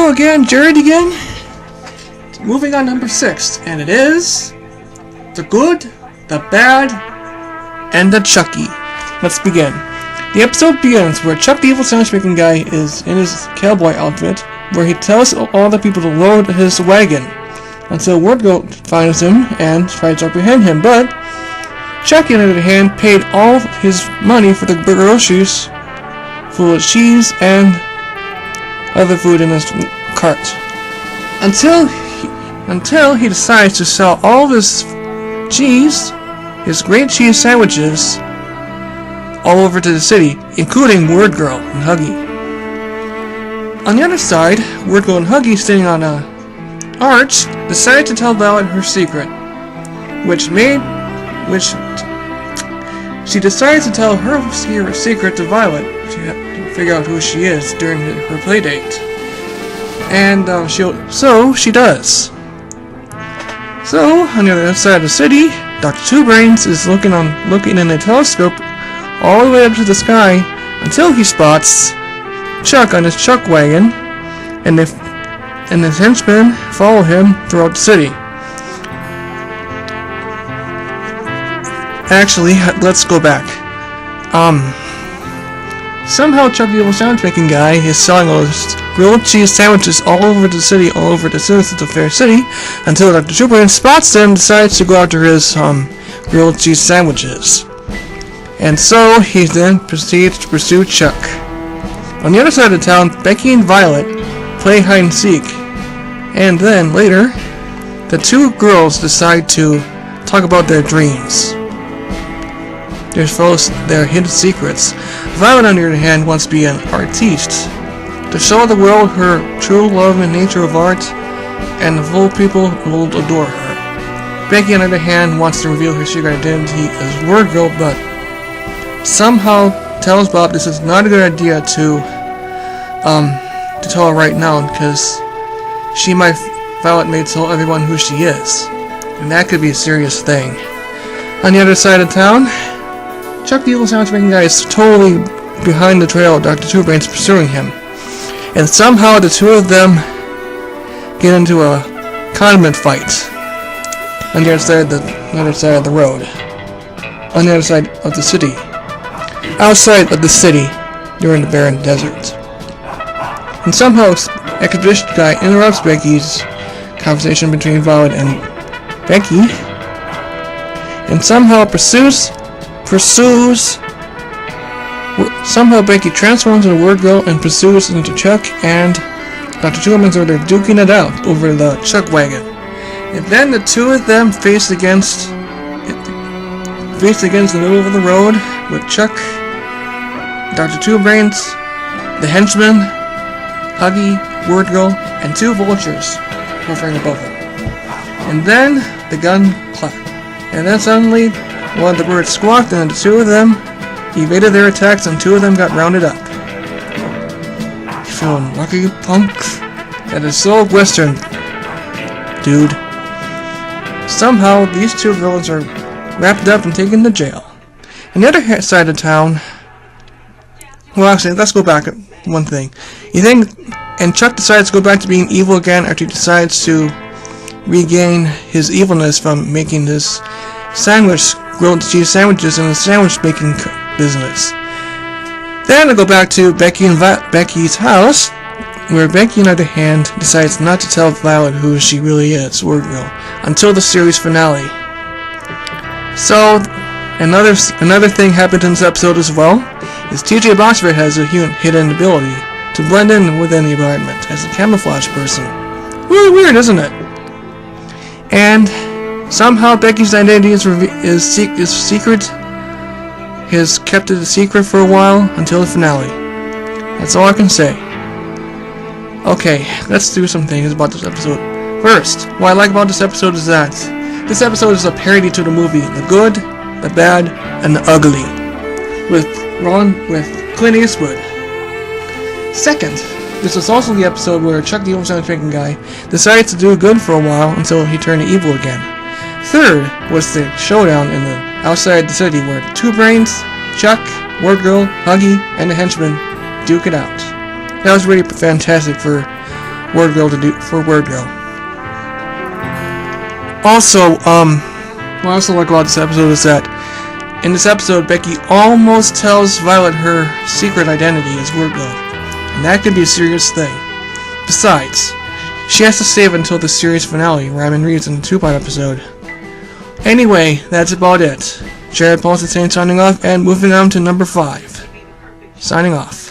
Hello again, Jared again. Moving on number 6, and it is The Good, the Bad, and the Chucky. Let's begin. The episode begins where Chuck the evil sandwich-making guy is in his cowboy outfit, where he tells all the people to load his wagon until Wordgirl finds him and tries to apprehend him, but Chucky, on the other hand, paid all his money for the groceries full of cheese and other food in his cart. Until he decides to sell all of his cheese, his great cheese sandwiches, all over to the city, including Wordgirl and Huggy. On the other side, Wordgirl and Huggy, sitting on a arch, decide to tell Violet her secret, which she decides to tell her secret to Violet to figure out who she is during her play date. And she does. So, on the other side of the city, Dr. Two Brains is looking in a telescope all the way up to the sky until he spots Chuck on his Chuck wagon, and his henchmen follow him throughout the city. Actually, let's go back. Somehow Chuck the evil sandwich making guy is selling those grilled cheese sandwiches all over the city, all over the citizens of Fair City, until Dr. Two Brains spots them and decides to go after his grilled cheese sandwiches. And so he then proceeds to pursue Chuck. On the other side of the town, Becky and Violet play hide and seek. And then, later, the two girls decide to talk about their dreams, their hidden secrets. Violet, on the other hand, wants to be an artiste, to show the world her true love and nature of art, and the whole people will adore her. Becky, on the other hand, wants to reveal her secret identity as Wordgirl, but somehow tells Bob this is not a good idea to tell her right now, because Violet may tell everyone who she is, and that could be a serious thing. On the other side of town, Chuck the evil sandwich making guy is totally behind the trail of Dr. Two Brains pursuing him, and somehow the two of them get into a condiment fight on the other side of the road, on the other side of the city, outside of the city during the barren desert. And somehow Exhibition Guy interrupts Becky's conversation between Violet and Becky, and somehow somehow Becky transforms into Wordgirl and pursues into Chuck, and Dr. Two Brains are there duking it out over the Chuck wagon. And then the two of them face against the middle of the road with Chuck, Dr. Two Brains, the henchmen, Huggy, Wordgirl, and two vultures hovering above them. And then the gun clapped. And then suddenly one of the birds squawked, and the two of them evaded their attacks, and two of them got rounded up. You feeling lucky, punk? That is so Western, dude. Somehow these two villains are wrapped up and taken to jail. On the other side of town, well, actually, let's go back one thing. And Chuck decides to go back to being evil again after he decides to regain his evilness from making his grilled cheese sandwiches in the sandwich making business. Then I go back to Becky and Becky's house, where Becky, on the other hand, decides not to tell Violet who she really is, Wordgirl, until the series finale. So, another thing happened in this episode as well, is TJ Boxford has a hidden ability to blend in within the environment as a camouflage person. Really weird, isn't it? And somehow Becky's identity is secret. Has kept it a secret for a while until the finale. That's all I can say. Okay, let's do some things about this episode. First, what I like about this episode is that this episode is a parody to the movie The Good, the Bad, and the Ugly, with Clint Eastwood. Second, this is also the episode where Chuck the evil sandwich making guy decides to do good for a while until he turned evil again. Third was the showdown in the outside the city where Two Brains, Chuck, Wordgirl, Huggy, and the henchmen duke it out. That was really fantastic for Wordgirl to do for Wordgirl. Also, what I also like about this episode is that in this episode, Becky almost tells Violet her secret identity as Wordgirl, and that could be a serious thing. Besides, she has to save until the series finale, Ryman Reads in the 2-part episode. Anyway, that's about it. Jared Paulson signing off, and moving on to number 5. Signing off.